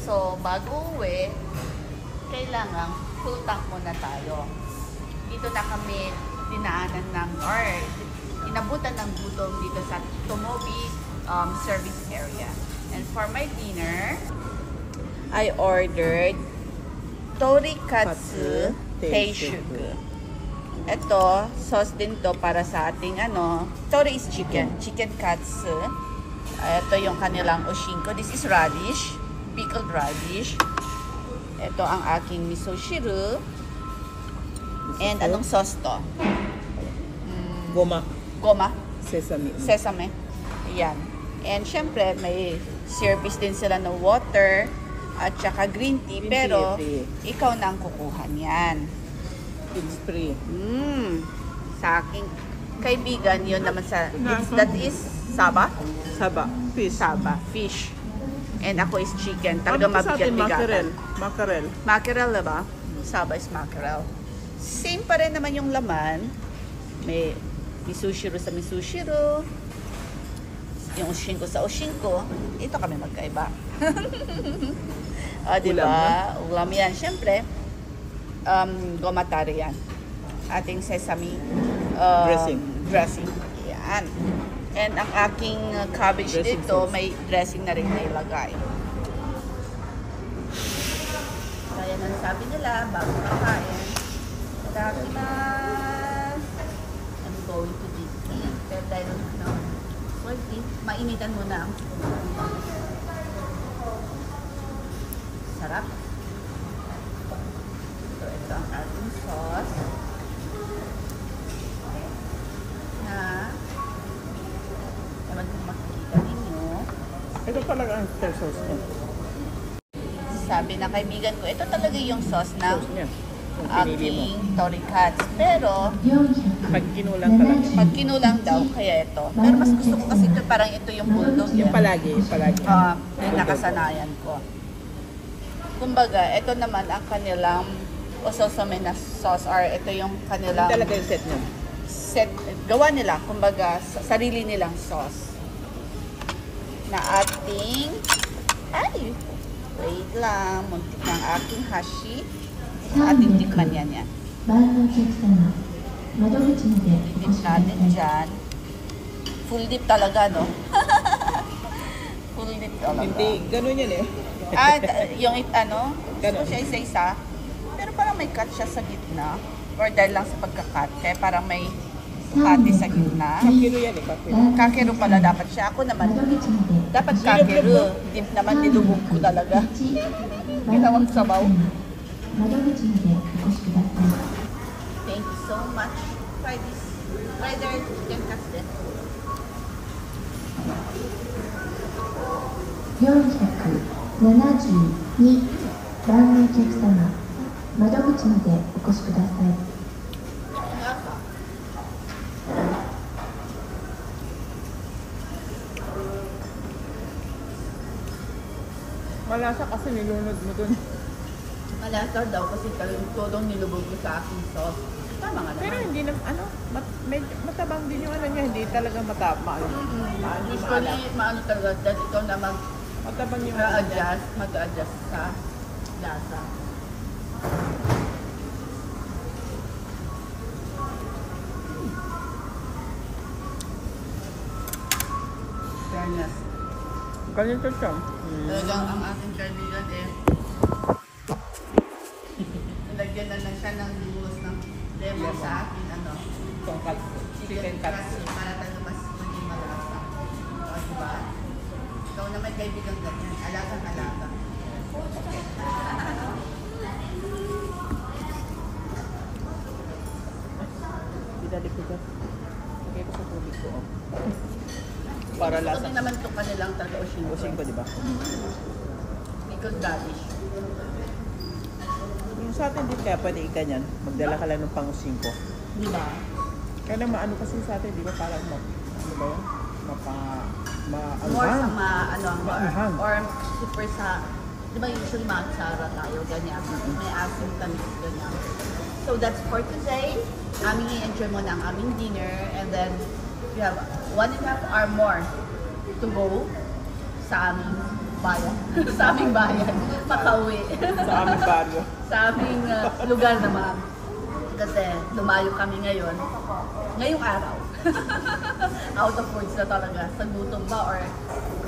So, bago uwi, kailangan full tank muna tayo. Dito na kami dinaanan ng, or inabutan ng gutom dito sa Tomobi service area. And for my dinner, I ordered Torikatsu Teishuku. Ito, sauce din to para sa ating Tori is chicken katsu. Ito yung kanilang oshinko. This is radish, pickled radish. Ito ang aking miso shiru. And anong sauce to? Goma. Sesame. Ayan. And syempre, may service din sila ng water at saka green tea. Pero, ikaw na ang kukuha niyan. It's free. Sa aking kaibigan, yun naman that is Saba? Saba. Fish. And ako is chicken. Talaga mabigat-bigatan. Mackerel, diba? Saba is mackerel. Same pa rin naman yung laman. May misushiro sa misushiro. Yung oshinko sa oshinko. Ito kami magkaiba. Diba? Ulam yan. Siyempre, gomatari yan. Ating sesame dressing. Yan. And ang aking cabbage dressing dito, sauce. May dressing na rin na ilagay. Kaya nang sabi nila, bago kakain, I'm going to eat. Pero dahil, mainitan muna ang sarap. Ito ang ating sauce na naman kung makikita ninyo. Ito talaga ang sauce niya. Sabi na kaibigan ko, ito talaga yung sauce ng aking torikatsu. Pero pag kinulang daw, kaya ito. Pero mas gusto ko kasi ito, parang ito yung bulldog. Yung palagi. Yung nakasanayan ko. Kumbaga, ito naman ang kanilang ososome na sauce, or ito yung kanilang talaga yung set niya. Gawa nila, kumbaga, sarili nilang sauce na ating wait lang, muntik ng aking hashi. Ating tikman yan. Dip natin dyan. Full dip talaga, no? Full dip talaga. Hindi, ganun yan eh. Yung ganun. siya isa-isa. Pero parang may cut siya sa gitna. Or dahil lang sa pagka-cut. Kaya parang may hati sa gitna. Kakiro yan eh, kakiro. Kakiro pala dapat siya. Ako naman, dapat kakiro. Dip naman, nilubog ko talaga. Ginawang sabaw. Thank you so much. Try this. Try their chicken casket. 472番のお客様、窓口までお越しください。 Malasa kasi nilunod mo dun. Malasa daw kasi tulong nilubog ko sa aking sauce. Tama nga naman. Pero hindi na, medyo matabang din yung niya, hindi talaga matabang. Usually, maano talaga, dahil ikaw na Matabang yung mag-adjust sa lasa. Fairness. Ganito siya. Talagang ang aking kaibigan nalagyan na lang siya ng buhos ng lemon sa akin, chicken katsu para talaga mas maging malasa. Diba? Ikaw na may kaibigan ganyan, alagang-alaga. Dinalik ko dyan. Lagay ko sa tubig ko. Para lasa. Ito naman ito kanilang talaga oshinko. Oshinko, di ba? Pickled radish. Yung sa atin din kaya pwede ganyan. Magdala ka lang ng pang-oshinko. Di ba? Kaya maano kasi sa atin, di ba? Parang ano ba yun? More sa maanghang. or super sa, di ba usually magsara tayo, ganyan. May asin tamis, ganyan. So that's for today. Aming i-enjoy mo na ang aming dinner, and then we have 1.5 hour more to go sa aming bayan. Sa aming bayan. Makauwi. Sa aming baryo. Sa aming lugar naman. Kasi lumayo kami ngayon. Ngayong araw. Out of words na talaga. Sa gutom ba or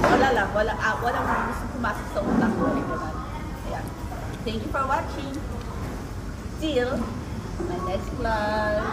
wala lang. Walang gusto pumasok sa utak ko. Ayan. Thank you for watching. Till my next vlog.